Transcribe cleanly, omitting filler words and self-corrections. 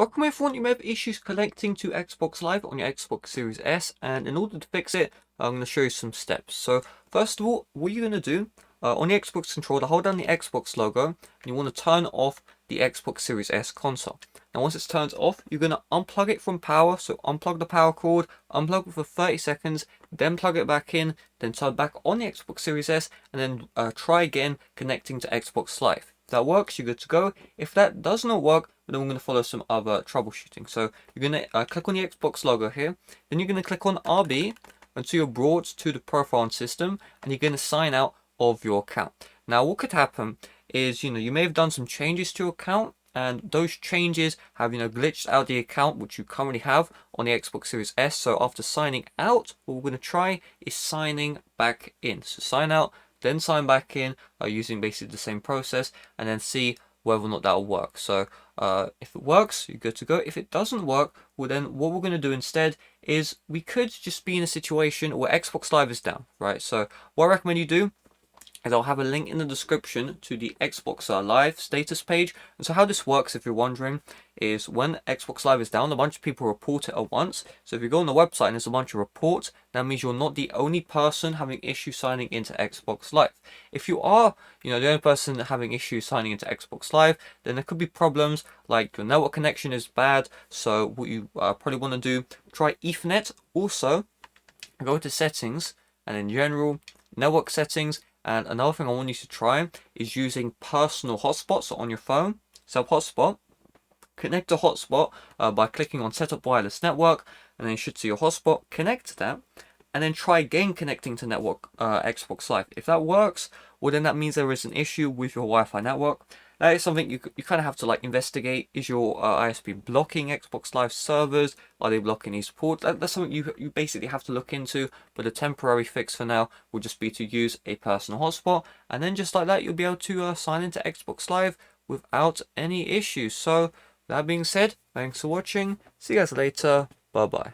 Welcome everyone, you may have issues connecting to Xbox Live on your Xbox Series S, and in order to fix it, I'm going to show you some steps. So first of all, what you're going to do, on the Xbox controller, hold down the Xbox logo, and you want to turn off the Xbox Series S console. Now once it's turned off, you're going to unplug it from power, so unplug the power cord, unplug it for 30 seconds, then plug it back in, then turn back on the Xbox Series S, and then try again connecting to Xbox Live. If that works, you're good to go. If that does not work, then we're going to follow some other troubleshooting. So you're going to click on the Xbox logo here, then you're going to click on RB until you're brought to the profile and system, and you're going to sign out of your account. Now what could happen is, you may have done some changes to your account, and those changes have glitched out the account which you currently have on the Xbox Series S. So after signing out, what we're going to try is signing back in. So sign out, then sign back in using basically the same process, and then see whether or not that will work. So if it works, you're good to go. If it doesn't work, well then what we're going to do instead is we could just be in a situation where Xbox Live is down, right? So what I recommend you do is I'll have a link in the description to the Xbox Live status page. And so how this works, if you're wondering, is when Xbox Live is down, a bunch of people report it at once. So if you go on the website and there's a bunch of reports, that means you're not the only person having issues signing into Xbox Live. If you are, the only person having issues signing into Xbox Live, then there could be problems like your network connection is bad. So what you probably want to do, try Ethernet. Also, go to settings, and in general, network settings. And another thing I want you to try is using personal hotspots. So on your phone, set up hotspot, connect to hotspot by clicking on setup wireless network, and then you should see your hotspot, connect to that, and then try again connecting to network Xbox Live. If that works, well then that means there is an issue with your Wi-Fi network. That is something you kind of have to investigate. Is your ISP blocking Xbox Live servers? Are they blocking these ports? That's something you basically have to look into. But a temporary fix for now will just be to use a personal hotspot, and then just like that, you'll be able to sign into Xbox Live without any issues. So that being said, thanks for watching. See you guys later. Bye bye.